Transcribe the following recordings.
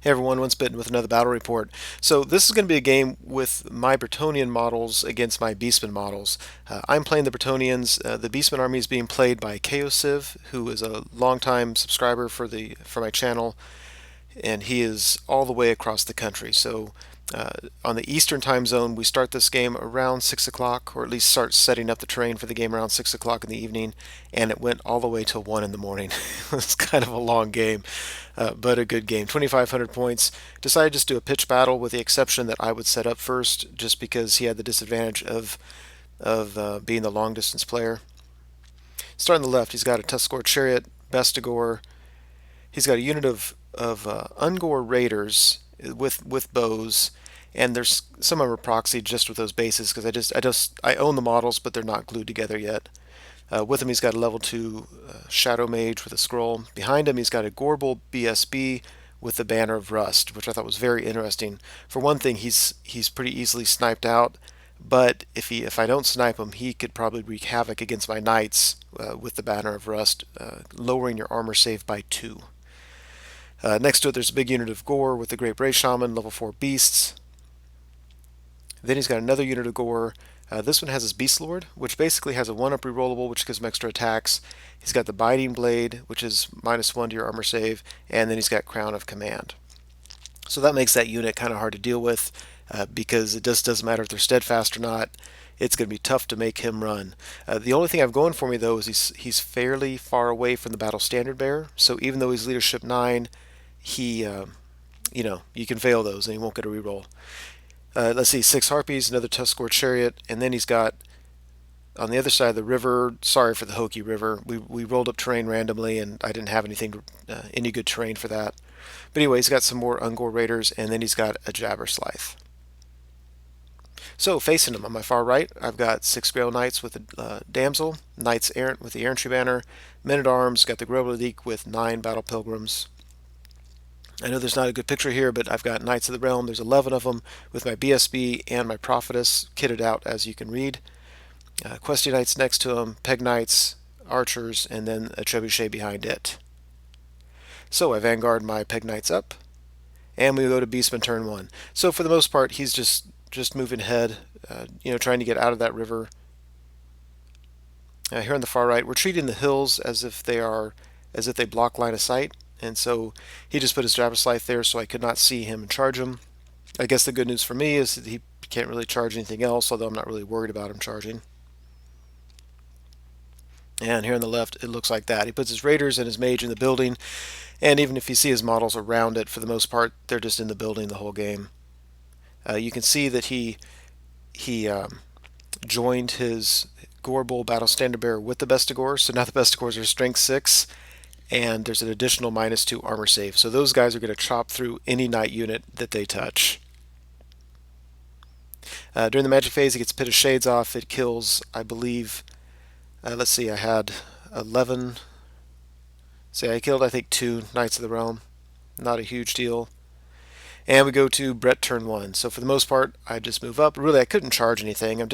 Hey everyone, Once Bitten with another battle report. So this is going to be a game with my Bretonnian models against my Beastmen models. I'm playing the Bretonnians. The Beastmen army is being played by Chaosiv, who is a longtime subscriber for my channel, and he is all the way across the country. So on the Eastern time zone, we start this game around 6 o'clock, or at least start setting up the terrain for the game around 6 o'clock in the evening, and it went all the way till 1 in the morning. It's kind of a long game, but a good game. 2,500 points. Decided just to do a pitch battle with the exception that I would set up first, just because he had the disadvantage of being the long distance player. Starting on the left, he's got a Tuskor Chariot, Bestigor. He's got a unit of Ungor Raiders with bows, and there's some of them are proxied just with those bases because I own the models, but they're not glued together yet. With him, he's got a level 2 Shadow Mage with a scroll. Behind him, he's got a Gorbel BSB with the Banner of Rust, which I thought was very interesting. For one thing, he's pretty easily sniped out, but if I don't snipe him, he could probably wreak havoc against my knights with the Banner of Rust, lowering your armor save by 2. Next to it, there's a big unit of Gore with the Great Bray Shaman, level 4 beasts. Then he's got another unit of Gore. This one has his Beast Lord, which basically has a 1-up rerollable, which gives him extra attacks. He's got the Biting Blade, which is -1 to your armor save, and then he's got Crown of Command. So that makes that unit kind of hard to deal with because it just doesn't matter if they're steadfast or not. It's going to be tough to make him run. The only thing I've going for me, though, is he's fairly far away from the Battle Standard Bearer. So even though he's Leadership 9, he, you can fail those and he won't get a reroll. Let's see, 6 Harpies, another Tuskor Chariot, and then he's got on the other side of the river. Sorry for the Hoki River. We rolled up terrain randomly, and I didn't have any good terrain for that. But anyway, he's got some more Ungor Raiders, and then he's got a Jabberslythe. So facing him on my far right, I've got 6 Grail Knights with a Damsel, Knights Errant with the Errantry Banner, Men at Arms, got the Grobledik with 9 Battle Pilgrims. I know there's not a good picture here, but I've got Knights of the Realm. There's 11 of them with my BSB and my Prophetess kitted out, as you can read. Questy Knights next to them, Peg Knights, Archers, and then a Trebuchet behind it. So I Vanguard my Peg Knights up, and we go to Beastman turn 1. So for the most part, he's just moving ahead, trying to get out of that river. Here on the far right, we're treating the hills as if they block line of sight. And so he just put his Jabberslythe there so I could not see him and charge him. I guess the good news for me is that he can't really charge anything else, although I'm not really worried about him charging. And here on the left, it looks like that. He puts his Raiders and his Mage in the building, and even if you see his models around it, for the most part, they're just in the building the whole game. You can see that he joined his Gorbel Battle Standard Bearer with the Bestigors, so now the Bestigors are Strength 6, and there's an additional -2 armor save. So those guys are going to chop through any knight unit that they touch. During the magic phase, he gets Pit of Shades off. It kills, I believe, let's see, I had 11. I killed, I think, 2 Knights of the Realm. Not a huge deal. And we go to Brett turn 1. So for the most part, I just move up. Really, I couldn't charge anything. I'm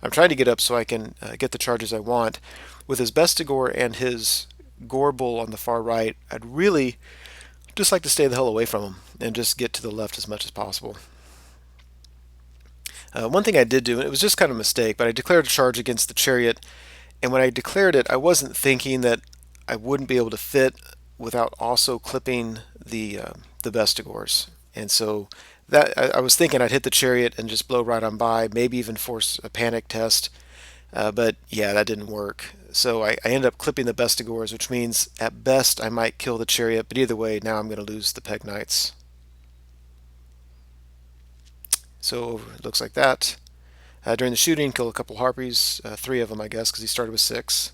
trying to get up so I can get the charges I want. With his Bestigor and his Gorbel on the far right, I'd really just like to stay the hell away from him and just get to the left as much as possible. One thing I did do, and it was just kind of a mistake, but I declared a charge against the chariot, and when I declared it, I wasn't thinking that I wouldn't be able to fit without also clipping the Bestigors. And so that I was thinking I'd hit the chariot and just blow right on by, maybe even force a panic test. But yeah, that didn't work. So I ended up clipping the Bestigors, which means at best I might kill the chariot, but either way, now I'm going to lose the Peg Knights. So it looks like that. During the shooting, killed a couple Harpies, 3 of them, I guess, because he started with 6.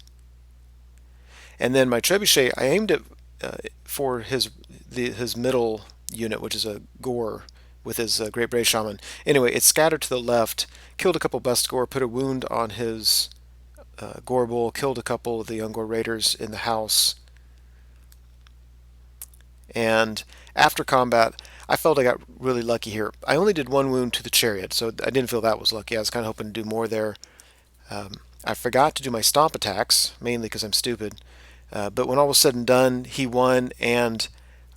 And then my Trebuchet, I aimed it for his middle unit, which is a Gore with his Great Bray Shaman. Anyway, it scattered to the left, killed a couple Bestigor, put a wound on his Gorbel, killed a couple of the Ungor Raiders in the house. And after combat, I felt I got really lucky here. I only did 1 wound to the chariot, so I didn't feel that was lucky. I was kind of hoping to do more there. I forgot to do my stomp attacks, mainly because I'm stupid. But when all was said and done, he won, and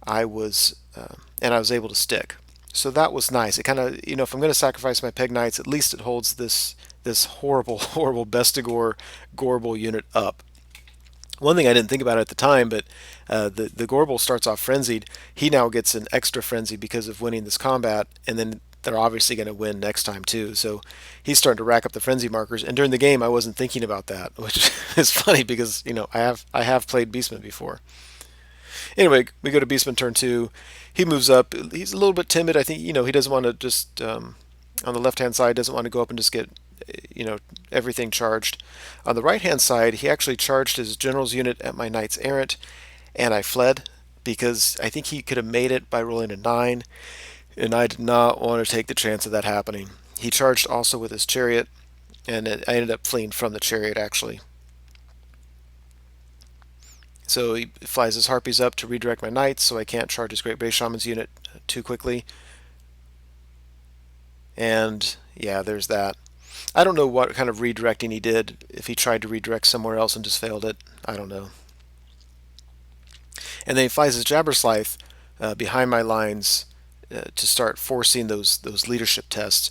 I was and I was able to stick. So that was nice. It kind of, if I'm going to sacrifice my Peg Knights, at least it holds this horrible, horrible Bestigor Gorbel unit up. One thing I didn't think about at the time, but the Gorbel starts off frenzied. He now gets an extra frenzy because of winning this combat, and then they're obviously going to win next time too. So he's starting to rack up the frenzy markers. And during the game, I wasn't thinking about that, which is funny because I have played Beastman before. Anyway, we go to Beastman turn two. He moves up. He's a little bit timid. I think he doesn't want to just on the left hand side doesn't want to go up and just get everything charged. On the right hand side, he actually charged his general's unit at my knights errant, and I fled because I think he could have made it by rolling a 9, and I did not want to take the chance of that happening. He charged also with his chariot, and I ended up fleeing from the chariot actually. So he flies his harpies up to redirect my knights so I can't charge his Great British Shaman's unit too quickly. And yeah, there's that. I don't know what kind of redirecting he did, if he tried to redirect somewhere else and just failed it. I don't know. And then he flies his Jabberslythe behind my lines to start forcing those leadership tests.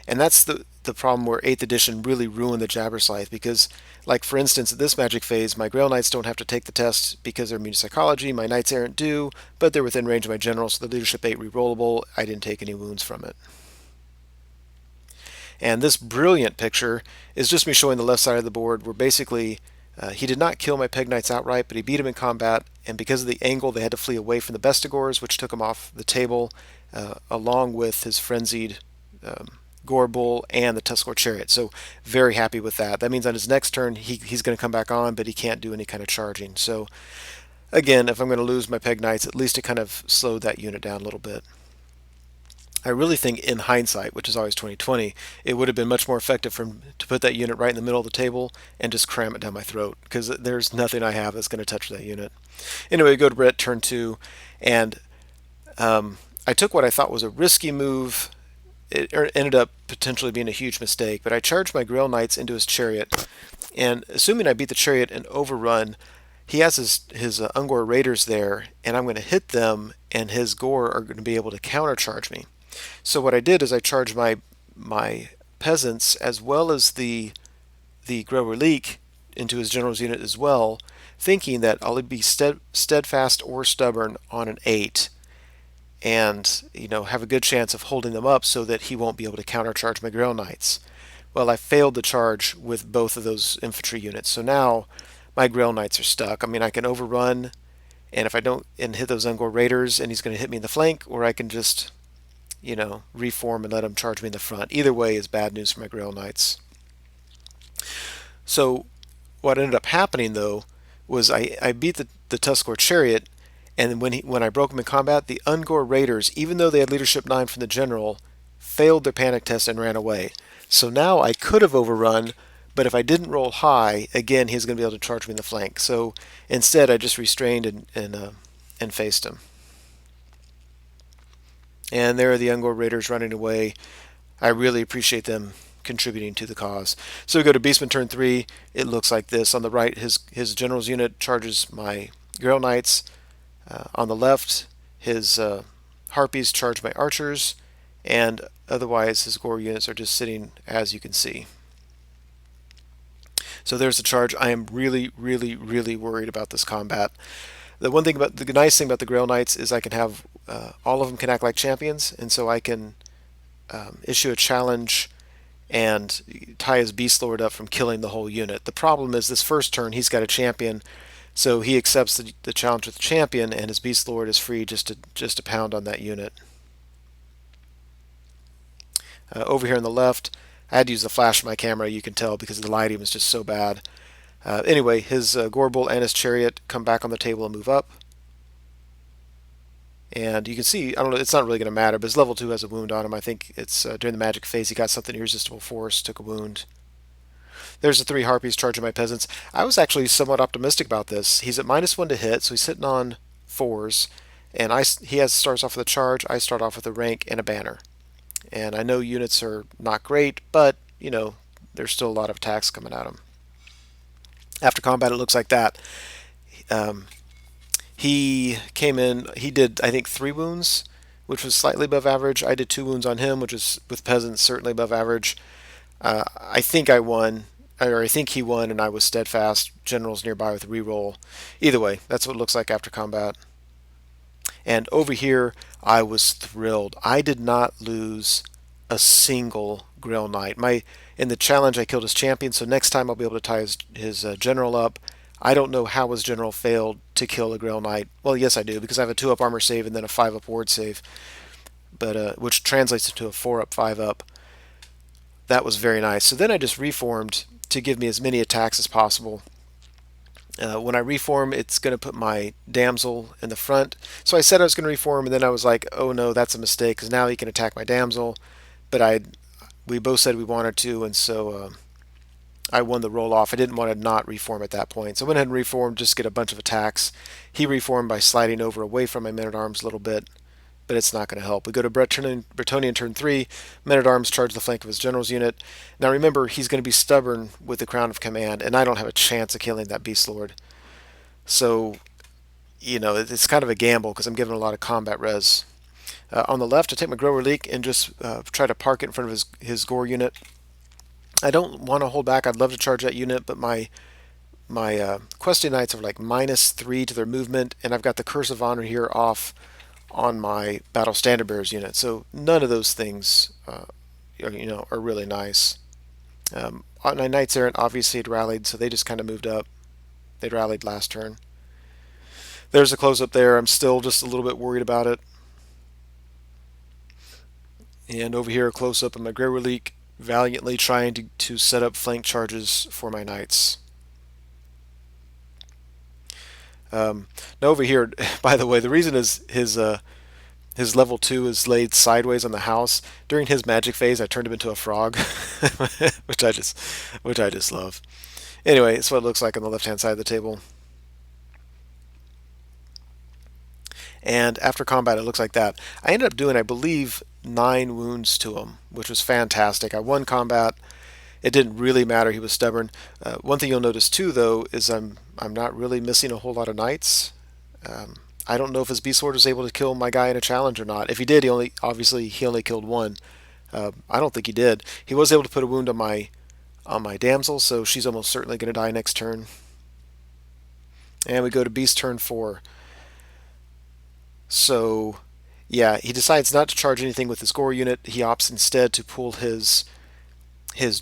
And that's the problem where 8th edition really ruined the Jabberslythe because, like for instance, at this magic phase, my Grail Knights don't have to take the test because they're immune to psychology. My Knights Errant do, but they're within range of my general, so the leadership 8 rerollable. I didn't take any wounds from it. And this brilliant picture is just me showing the left side of the board where basically he did not kill my Peg Knights outright, but he beat him in combat, and because of the angle, they had to flee away from the Bestigors, which took him off the table, along with his frenzied Gorbel and the Tuscarora Chariot. So very happy with that. That means on his next turn, he's going to come back on, but he can't do any kind of charging. So again, if I'm going to lose my Peg Knights, at least it kind of slowed that unit down a little bit. I really think in hindsight, which is always 2020, it would have been much more effective to put that unit right in the middle of the table and just cram it down my throat because there's nothing I have that's going to touch that unit. Anyway, we go to Brett turn two, and I took what I thought was a risky move. It ended up potentially being a huge mistake, but I charged my Grail Knights into his chariot, and assuming I beat the chariot and overrun, he has his Ungor Raiders there, and I'm going to hit them, and his Gore are going to be able to countercharge me. So what I did is I charged my peasants as well as the Grail Relique into his general's unit as well, thinking that I'll be steadfast or stubborn on an 8 and have a good chance of holding them up so that he won't be able to countercharge my Grail Knights. Well, I failed the charge with both of those infantry units, so now my Grail Knights are stuck. I mean, I can overrun, and if I don't and hit those Ungor Raiders, and he's going to hit me in the flank, or I can just reform and let him charge me in the front. Either way is bad news for my Grail Knights. So what ended up happening though was I beat the Tuscarora Chariot, and when I broke him in combat, the Ungor Raiders, even though they had leadership 9 from the general, failed their panic test and ran away. So now I could have overrun, but if I didn't roll high, again he's going to be able to charge me in the flank. So instead I just restrained and faced him. And there are the Ungor Raiders running away. I really appreciate them contributing to the cause. So we go to Beastman turn 3. It looks like this. On the right, his general's unit charges my Grail Knights. On the left, his Harpies charge my archers. And otherwise, his Gore units are just sitting as you can see. So there's the charge. I am really, really, really worried about this combat. The nice thing about the Grail Knights is I can have all of them can act like champions, and so I can issue a challenge and tie his Beast Lord up from killing the whole unit. The problem is this first turn he's got a champion, so he accepts the challenge with the champion, and his Beast Lord is free just to pound on that unit. Over here on the left, I had to use the flash of my camera, you can tell, because the lighting was just so bad. Anyway, his Gorbel and his Chariot come back on the table and move up. And you can see, I don't know, it's not really going to matter, but his level 2 has a wound on him. I think it's during the magic phase he got something irresistible force, took a wound. There's the 3 Harpies charging my peasants. I was actually somewhat optimistic about this. He's at -1 to hit, so he's sitting on 4s. And he starts off with a charge, I start off with a rank and a banner. And I know units are not great, but, there's still a lot of attacks coming at him. After combat, it looks like that. He came in, he did, I think, 3 wounds, which was slightly above average. I did 2 wounds on him, which is, with peasants, certainly above average. I think I won, or I think he won, and I was steadfast. Generals nearby with reroll. Either way, that's what it looks like after combat. And over here, I was thrilled. I did not lose a single Grill Knight. In the challenge, I killed his champion, so next time I'll be able to tie his general up. I don't know how his general failed to kill a Grill Knight. Well, yes, I do, because I have a 2-up armor save and then a 5-up ward save, but which translates into a 4-up, 5-up. That was very nice. So then I just reformed to give me as many attacks as possible. When I reform, it's going to put my damsel in the front. So I said I was going to reform, and then I was like, oh no, that's a mistake, because now he can attack my damsel. But we both said we wanted to, and so I won the roll off. I didn't want to not reform at that point. So I went ahead and reformed, just get a bunch of attacks. He reformed by sliding over away from my men-at-arms a little bit, but it's not going to help. We go to Bretonnian turn 3. Men-at-arms charge the flank of his general's unit. Now remember, he's going to be stubborn with the Crown of Command, and I don't have a chance of killing that Beast Lord. So, it's kind of a gamble because I'm giving a lot of combat res. On the left, I take my Grower Leak and just try to park it in front of his Gore unit. I don't want to hold back. I'd love to charge that unit, but my Questing Knights are like -3 to their movement, and I've got the Curse of Honor here off on my Battle Standard Bearers unit. So none of those things, are really nice. My Knights Errant obviously had rallied, so they just kind of moved up. They'd rallied last turn. There's a close-up there. I'm still just a little bit worried about it. And over here, a close-up of my Grey Relique, valiantly trying to set up flank charges for my knights. Now over here, by the way, the reason is his level 2 is laid sideways on the house. During his magic phase, I turned him into a frog, which I just love. Anyway, it's what it looks like on the left-hand side of the table. And after combat, it looks like that. I ended up doing, I believe, 9 wounds to him, which was fantastic. I won combat. It didn't really matter. He was stubborn. One thing you'll notice too, though, is I'm not really missing a whole lot of knights. I don't know if his Beast Lord was able to kill my guy in a challenge or not. If he did, he only killed one. I don't think he did. He was able to put a wound on my damsel, so she's almost certainly going to die next turn. And we go to Beast turn 4. So, yeah, he decides not to charge anything with his Gore unit. He opts instead to pull his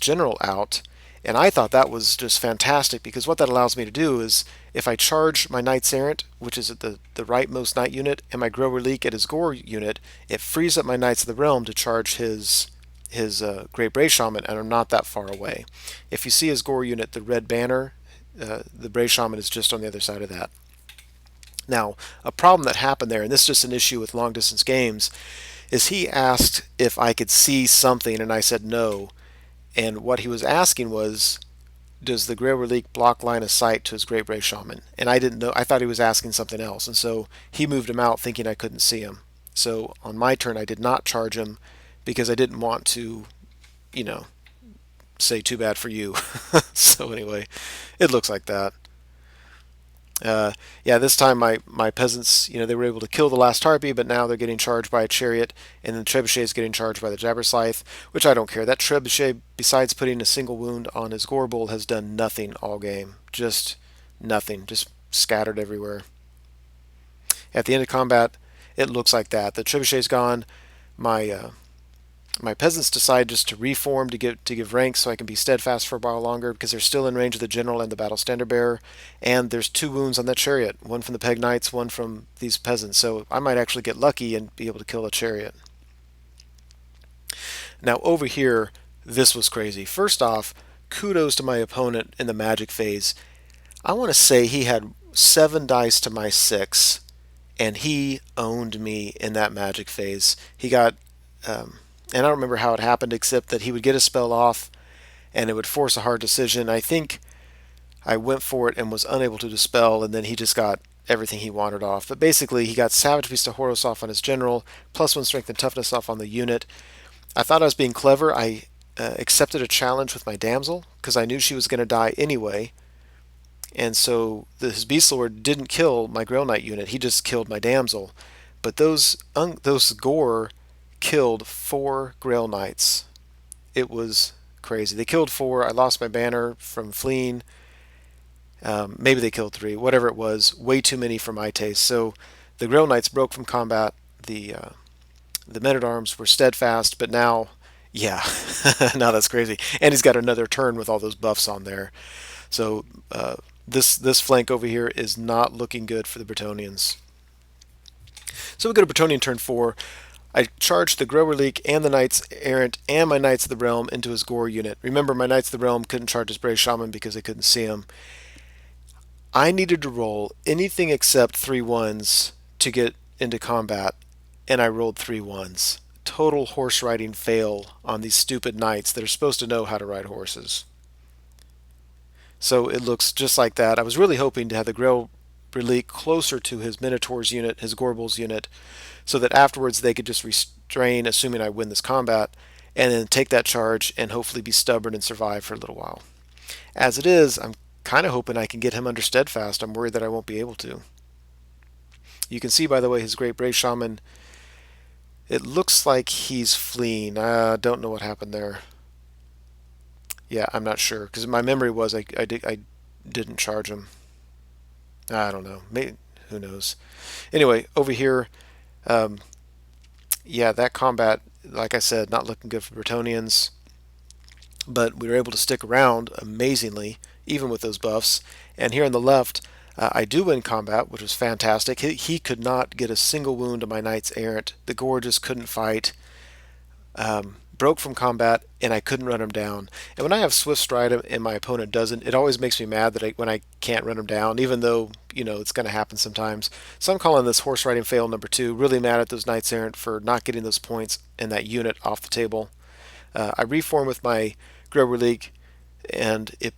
general out, and I thought that was just fantastic, because what that allows me to do is, if I charge my Knights Errant, which is at the rightmost knight unit, and my Grower Leak at his Gore unit, it frees up my Knights of the Realm to charge his Great Bray Shaman, and I'm not that far away. If you see his Gore unit, the red banner, the Bray Shaman is just on the other side of that. Now, a problem that happened there, and this is just an issue with long-distance games, is he asked if I could see something, and I said no. And what he was asking was, does the Grey Relique block line of sight to his Great Bray Shaman? And I didn't know. I thought he was asking something else, and so he moved him out thinking I couldn't see him. So on my turn, I did not charge him because I didn't want to, say too bad for you. So anyway, it looks like that. Yeah, this time my peasants, they were able to kill the last harpy, but now they're getting charged by a chariot, and then the trebuchet is getting charged by the Jabberslythe, which I don't care. That trebuchet, besides putting a single wound on his Gorebull, has done nothing all game. Just nothing. Just scattered everywhere. At the end of combat, it looks like that. The trebuchet's gone. My peasants decide just to reform to give ranks so I can be steadfast for a while longer, because they're still in range of the general and the battle standard bearer, and there's 2 wounds on that chariot, one from the Peg Knights, one from these peasants, so I might actually get lucky and be able to kill the chariot. Now over here, this was crazy. First off, kudos to my opponent in the magic phase. I want to say he had 7 dice to my 6, and he owned me in that magic phase. He got... and I don't remember how it happened, except that he would get a spell off and it would force a hard decision. I think I went for it and was unable to dispel, and then he just got everything he wanted off. But basically, he got Savage Beast of Horus off on his general, +1 strength and toughness off on the unit. I thought I was being clever. I accepted a challenge with my damsel because I knew she was going to die anyway. And so his Beast Lord didn't kill my Grail Knight unit. He just killed my Damsel. But those Gore killed 4 Grail Knights. It was crazy. They killed 4. I lost my banner from fleeing. Maybe they killed 3. Whatever it was, way too many for my taste. So the Grail Knights broke from combat. The men at arms were steadfast, but now, yeah, now that's crazy. And he's got another turn with all those buffs on there. So this flank over here is not looking good for the Bretonnians. So we go to Bretonnian turn 4. I charged the Grow Relique and the Knights Errant and my Knights of the Realm into his Gore unit. Remember, my Knights of the Realm couldn't charge his Brave Shaman because they couldn't see him. I needed to roll anything except 3 ones to get into combat, and I rolled 3 ones. Total horse riding fail on these stupid knights that are supposed to know how to ride horses. So it looks just like that. I was really hoping to have the Grail Relique closer to his Minotaur's unit, his Gorbals unit, so that afterwards they could just restrain, assuming I win this combat, and then take that charge and hopefully be stubborn and survive for a little while. As it is, I'm kind of hoping I can get him under steadfast. I'm worried that I won't be able to. You can see, by the way, his Great Brave Shaman, it looks like he's fleeing. I don't know what happened there. Yeah, I'm not sure, because my memory was I didn't charge him. I don't know. Maybe, who knows? Anyway, over here, yeah, that combat, like I said, not looking good for Bretonnians, but we were able to stick around amazingly, even with those buffs. And here on the left, I do win combat, which was fantastic. He could not get a single wound to my Knights Errant. The Gore just couldn't fight. Broke from combat, and I couldn't run him down. And when I have Swift Stride and my opponent doesn't, it always makes me mad that when I can't run him down, even though, it's going to happen sometimes. So I'm calling this horse riding fail number 2. Really mad at those Knights Errant for not getting those points and that unit off the table. I reform with my Grow Relique, and it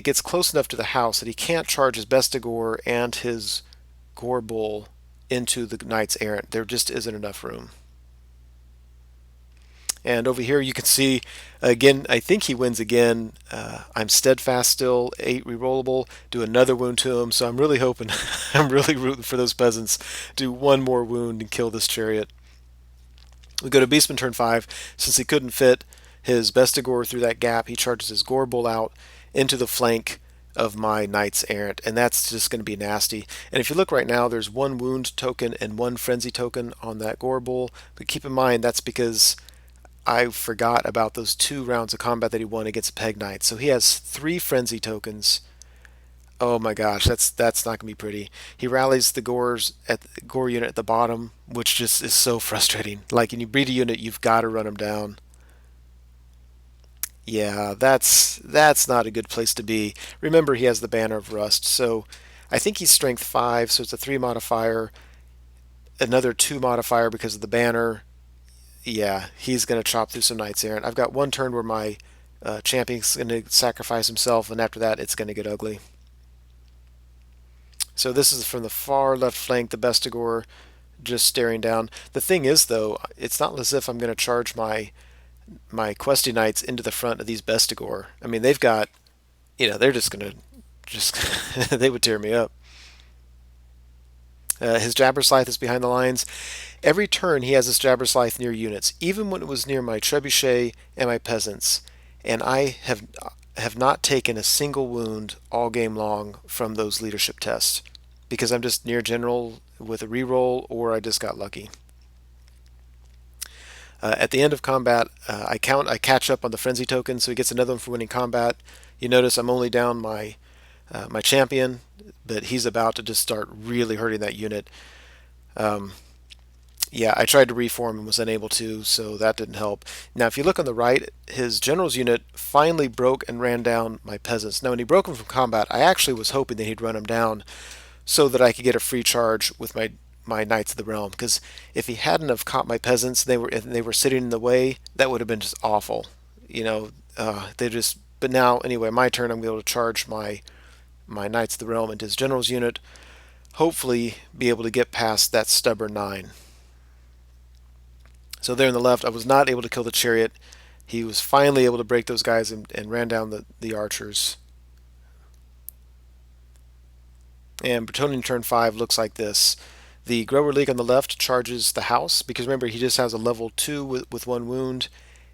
gets close enough to the house that he can't charge his Bestigor and his Gore Bull into the Knights Errant. There just isn't enough room. And over here you can see, again, I think he wins again. I'm steadfast still, 8 rerollable, do another wound to him. So I'm really hoping, I'm really rooting for those peasants, do one more wound and kill this chariot. We go to Beastman turn 5. Since he couldn't fit his Bestigor through that gap, he charges his Gore Bull out into the flank of my Knights Errant, and that's just going to be nasty. And if you look right now, there's 1 wound token and 1 frenzy token on that Gore Bull, but keep in mind that's because I forgot about those 2 rounds of combat that he won against Peg Knights. So he has 3 frenzy tokens. Oh my gosh, that's not gonna be pretty. He rallies the Gore unit at the bottom, which just is so frustrating. Like when you breed a unit, you've got to run them down. Yeah, that's not a good place to be. Remember, he has the Banner of Rust, so I think he's Strength 5, so it's a 3 modifier, another 2 modifier because of the banner. Yeah, he's going to chop through some Knights Errant. I've got 1 turn where my champion's going to sacrifice himself, and after that, it's going to get ugly. So this is from the far left flank, the Bestigor just staring down. The thing is, though, it's not as if I'm going to charge my Questy Knights into the front of these Bestigor. I mean, they've got, they're just going to they would tear me up. His Jabberslythe is behind the lines. Every turn he has his Jabberslythe near units, even when it was near my Trebuchet and my peasants. And I have not taken a single wound all game long from those leadership tests because I'm just near general with a reroll, or I just got lucky. At the end of combat, I catch up on the frenzy token, so he gets another one for winning combat. You notice I'm only down my champion, but he's about to just start really hurting that unit. Yeah, I tried to reform and was unable to, so that didn't help. Now, if you look on the right, his general's unit finally broke and ran down my peasants. Now, when he broke them from combat, I actually was hoping that he'd run them down so that I could get a free charge with my Knights of the Realm. Because if he hadn't have caught my peasants, they were sitting in the way, that would have been just awful. They just. But now, anyway, my turn. I'm going to be able to charge my Knights of the Realm into his general's unit. Hopefully, be able to get past that stubborn 9. So there on the left, I was not able to kill the chariot. He was finally able to break those guys and ran down the archers. And Bretonnian turn 5 looks like this. The Grower League on the left charges the house, because remember, he just has a level 2 with 1 wound,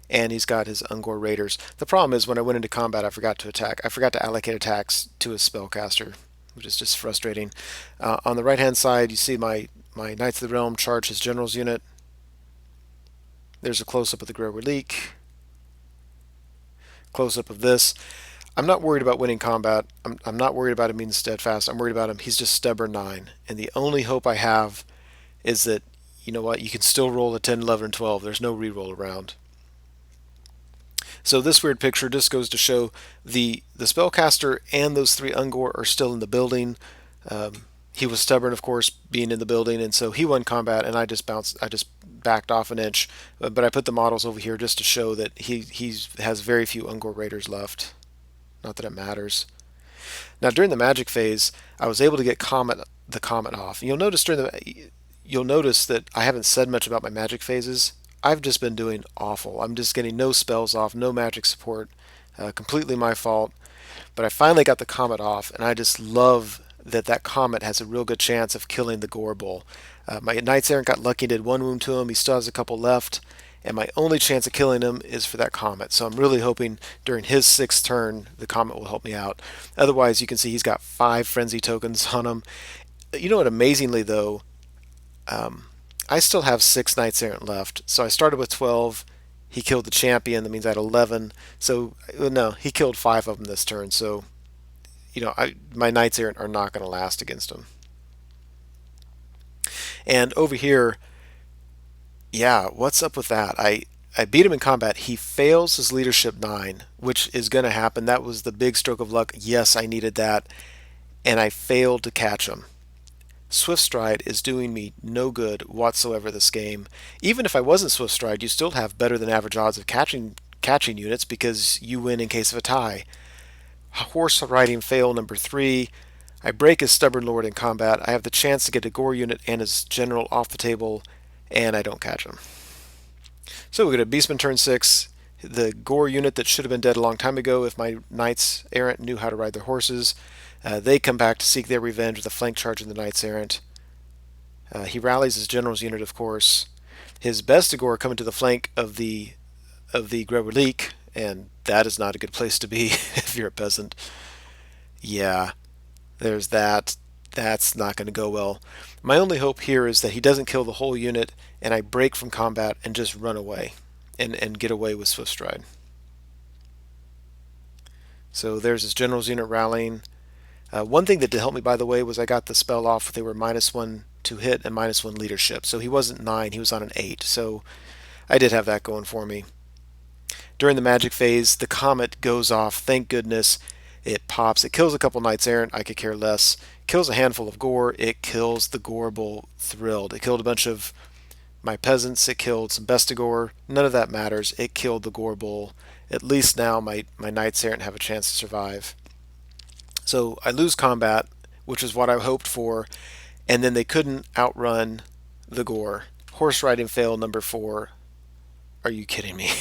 and he's got his Ungor Raiders. The problem is when I went into combat, I forgot to attack. I forgot to allocate attacks to his spellcaster, which is just frustrating. On the right-hand side, you see my Knights of the Realm charge his general's unit. There's a close-up of the Grower Leak. Close-up of this. I'm not worried about winning combat. I'm not worried about him being steadfast. I'm worried about him. He's just stubborn 9. And the only hope I have is that, you know what, you can still roll a 10, 11, and 12. There's no reroll around. So this weird picture just goes to show the spellcaster and those 3 Ungor are still in the building. He was stubborn, of course, being in the building, and so he won combat, and I just backed off an inch. But I put the models over here just to show that he has very few Ungor Raiders left. Not that it matters. Now during the magic phase, I was able to get the comet off. You'll notice that I haven't said much about my magic phases. I've just been doing awful. I'm just getting no spells off, no magic support. Completely my fault. But I finally got the comet off, and I just love that comet has a real good chance of killing the Gore Bull. My Knights Errant got lucky and did 1 wound to him. He still has a couple left, and my only chance of killing him is for that comet. So I'm really hoping during his 6th turn the comet will help me out. Otherwise, you can see he's got 5 frenzy tokens on him. You know what? Amazingly though, I still have 6 Knights Errant left. So I started with 12. He killed the champion. That means I had 11. So no, he killed 5 of them this turn. So my Knights Errant are not going to last against him. And over here, yeah, what's up with that? I beat him in combat. He fails his leadership 9, which is going to happen. That was the big stroke of luck. Yes, I needed that. And I failed to catch him. Swift Stride is doing me no good whatsoever this game. Even if I wasn't Swift Stride, you still have better than average odds of catching units because you win in case of a tie. Horse riding fail number 3. I break his Stubborn Lord in combat. I have the chance to get a Gore unit and his general off the table, and I don't catch him. So we go to Beastman turn 6. The Gore unit that should have been dead a long time ago if my Knights Errant knew how to ride their horses. They come back to seek their revenge with a flank charge in the Knights Errant. He rallies his general's unit, of course. His Bestigor coming to the flank of the Grevelik, and that is not a good place to be if you're a peasant. Yeah, there's that. That's not going to go well. My only hope here is that he doesn't kill the whole unit and I break from combat and just run away and get away with Swift Stride. So there's his general's unit rallying. One thing that did help me, by the way, was I got the spell off. They were -1 to hit and -1 leadership. So he wasn't 9, he was on an 8. So I did have that going for me. During the magic phase, the comet goes off. Thank goodness. It pops. It kills a couple Knights Errant. I could care less. Kills a handful of Gore. It kills the Gore Bull thrilled. It killed a bunch of my peasants. It killed some Bestigor. None of that matters. It killed the Gore Bull. At least now my Knights Errant have a chance to survive. So I lose combat, which is what I hoped for, and then they couldn't outrun the Gore. Horse riding fail number 4. Are you kidding me?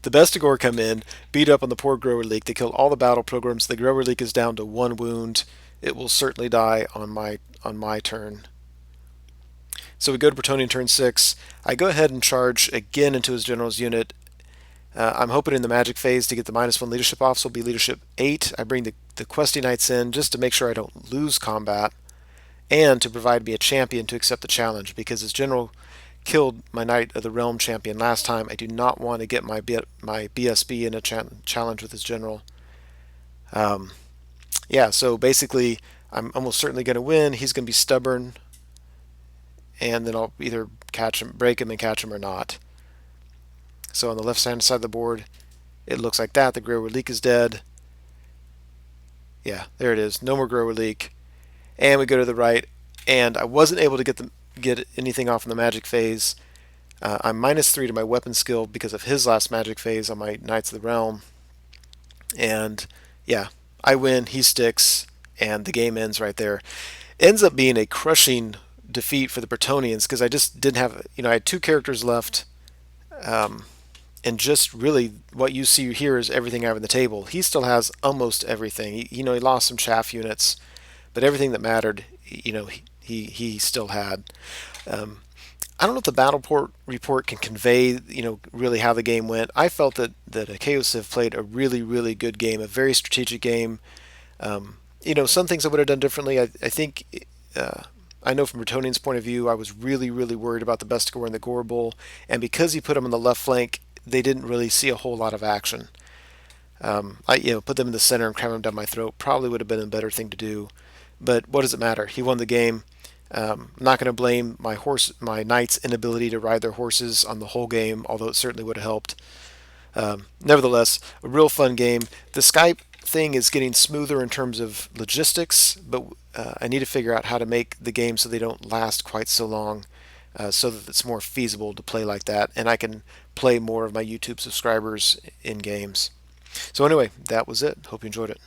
The Bestigor come in, beat up on the poor Grower Leak. They kill all the battle programs. The Grower Leak is down to 1 wound. It will certainly die on my turn. So we go to Bretonnian turn 6. I go ahead and charge again into his general's unit. I'm hoping in the magic phase to get the -1 leadership off, so it'll be leadership 8. I bring the questy knights in just to make sure I don't lose combat and to provide me a champion to accept the challenge, because his general killed my Knight of the Realm champion last time. I do not want to get my BSB in a challenge with his general. Yeah, so basically I'm almost certainly going to win. He's going to be stubborn, and then I'll either break him and catch him or not. So on the left-hand side of the board, it looks like that. The Grower Leak is dead. Yeah, there it is. No more Grower Leak. And we go to the right, and I wasn't able to get anything off in the magic phase. I'm -3 to my weapon skill because of his last magic phase on my Knights of the Realm. And yeah, I win, he sticks, and the game ends right there. Ends up being a crushing defeat for the Bretonnians because I just didn't have, I had 2 characters left. And just really what you see here is everything I have on the table. He still has almost everything. He lost some chaff units, but everything that mattered, he still had. Um, I don't know if the report can convey, really how the game went. I felt that Achaeo Civ played a really, really good game, a very strategic game. Some things I would have done differently. I think, I know from Bretonnian's point of view, I was really, really worried about the best score in the Gore Bowl, and because he put them on the left flank, they didn't really see a whole lot of action. I put them in the center and cram them down my throat probably would have been a better thing to do. But what does it matter? He won the game. I'm not going to blame my knights' inability to ride their horses on the whole game, although it certainly would have helped. Nevertheless, a real fun game. The Skype thing is getting smoother in terms of logistics, but I need to figure out how to make the game so they don't last quite so long, so that it's more feasible to play like that, and I can play more of my YouTube subscribers in games. So anyway, that was it. Hope you enjoyed it.